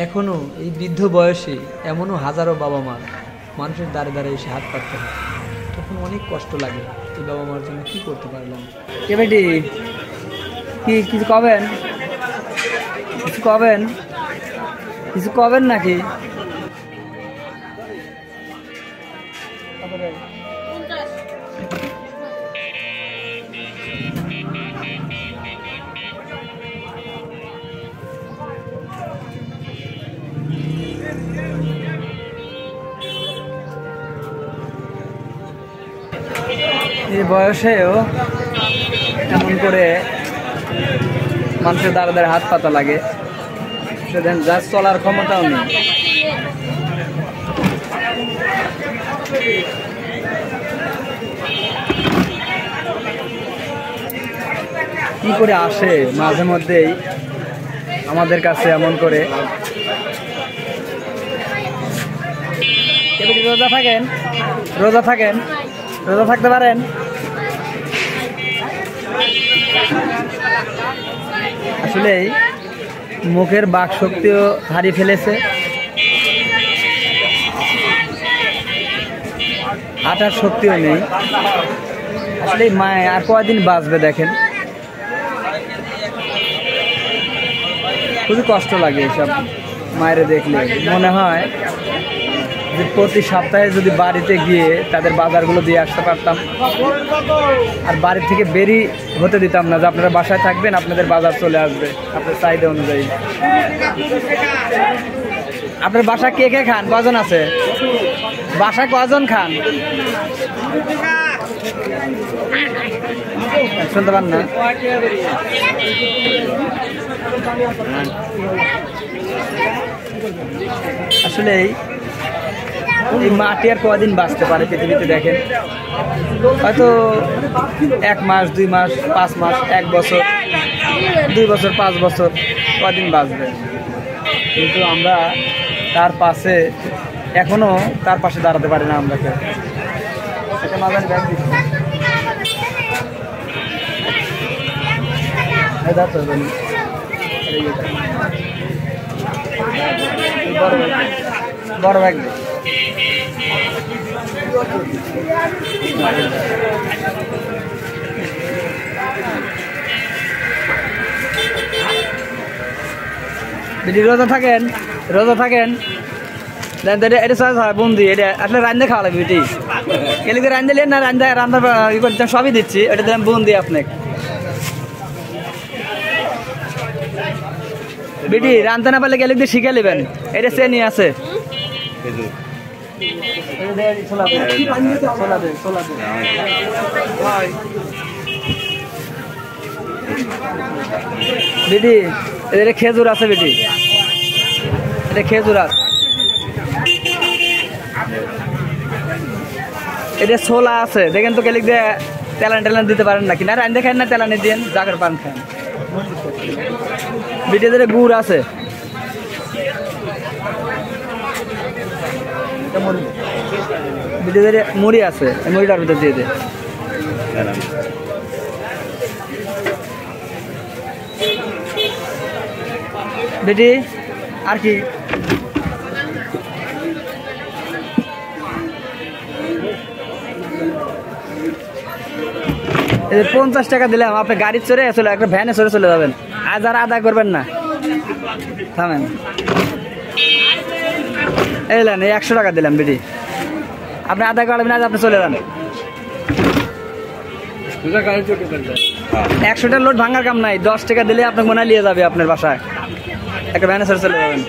এখনো এই বৃদ্ধ বয়সে এমনও হাজারো বাবা মা মানুষের দ্বারে দ্বারে এসে হাত পাততে হয়, তখন অনেক কষ্ট লাগে। এই বাবা মার জন্য কি করতে পারলাম। কে বেটি কি কিছু কবেন, কিছু কবেন, কিছু কবেন নাকি? এই বয়সেও এমন করে মানুষের দ্বারা দ্বারা হাত পাতা লাগে, সেদিন যার চলার ক্ষমতাও নেই। কি করে আসে মাঝে মধ্যেই আমাদের কাছে এমন করে। রোজা থাকেন, রোজা থাকেন, রোজা থাকতে পারেন। আসলে মুখের বাক শক্তিও হারিয়ে ফেলেছে, হাঁটার শক্তিও নেই। আসলে মায়ে আর কয়দিন বাঁচবে দেখেন, খুবই কষ্ট লাগে এসব মায়েরা দেখলে। মনে হয় যে প্রতি সপ্তাহে যদি বাড়িতে গিয়ে তাদের বাজারগুলো দিয়ে আসতে পারতাম, আর বাড়ি থেকে বেরিয়ে হতে দিতাম না যে আপনারা বাসায় থাকবেন, আপনাদের বাজার চলে আসবে আপনার চাহিদা অনুযায়ী। আপনার বাসায় কে কে খান, কজন আছে বাসায়, কজন খান শুনতে পান না? আসলে এই মাটি আর কদিন বাঁচতে পারে পৃথিবীতে দেখেন। হয়তো 1 মাস, 2 মাস, 5 মাস, 1 বছর, 2 বছর, 5 বছর কদিন বাঁচবে। কিন্তু আমরা তার পাশে এখনো তার পাশে দাঁড়াতে পারি না আমরা কেউ। এটা মাঝারি ব্যাগ দিচ্ছি, বড় ব্যাগ দিই। রোজা থাকেন, রোজা থাকেন। বন্দি এটা আসলে রান্ধে খাওয়া লাগবে বেটি, এলিকে রান্ধে নেন না, রান্ধা রান্না ই করতে সবই দিচ্ছি, এটা দিলাম বন্দি আপনাকে। বেটি রান্ধতে না পারলে গেলে শিখে নেবেন, এটা শ্রেণী আছে। বেটি এটা খেজুর আছে, বেটি এটা খেজুর আছে, এটা ছোলা আছে দেখেন তো, কেলিক দিয়ে তেলান টেলান দিতে পারেন নাকি না? রান্ধে খান না তেলানি দিন, জাগের পান খান। বেটি ধরে গুড় আছে, বেটি ধরে মুড়ি আছে, মুড়িটার ভিতরে দিয়ে দে। বেটি আর কি 50 টাকা দিলাম, আপনি গাড়ি চড়ে চলে একটা ভ্যানে চড়ে চলে যাবেন, আর যারা আদায় করবেন না থামেন। এলেন এই 100 টাকা দিলাম বেটি, আপনি আদায় করবেন, আজ আপনি চলে যান। 100 টাকার লোড ভাঙার কাম নাই, 10 টাকা দিলে আপনাকে মনে হয় নিয়ে যাবে আপনার বাসায়, একটা ভ্যানে চড়ে চলে যাবেন।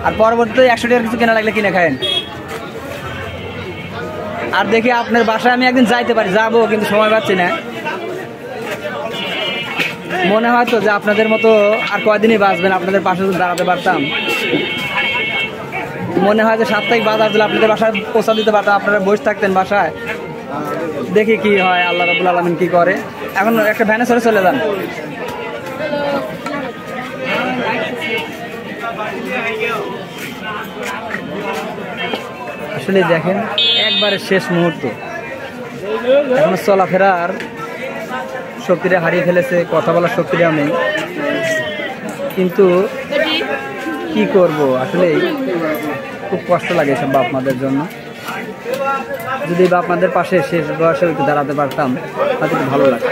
আর পরবর্তীতে 100 টাকার কিছু কেনা লাগলে কিনে খায়েন। আর দেখি আপনার বাসায় আমি একদিন যাইতে পারি, যাবো কিন্তু সময় পাচ্ছি না। মনে হয় তো যে আপনাদের মতো আর কয়দিনই বাঁচবেন, আপনাদের পাশে যদি দাঁড়াতে পারতাম। মনে হয় যে সাপ্তাহিক বাজার দিলে আপনাদের বাসায় পৌঁছা দিতে পারতাম, আপনারা বসে থাকতেন বাসায়। দেখি কি হয়, আল্লাহ রাব্বুল আলামিন কি করে। এখন একটা ভ্যানে চড়ে চলে যান। আসলে দেখেন একবারে শেষ মুহূর্ত, এখন চলাফেরার শক্তিটা হারিয়ে ফেলেছে, কথা বলার শক্তিটাও নেই। কিন্তু কি করব আসলে খুব কষ্ট লাগে সব বাপ মাদের জন্য। যদি বাপ মাদের পাশে শেষ বয়সে একটু দাঁড়াতে পারতাম হয়তো একটু ভালো লাগতো।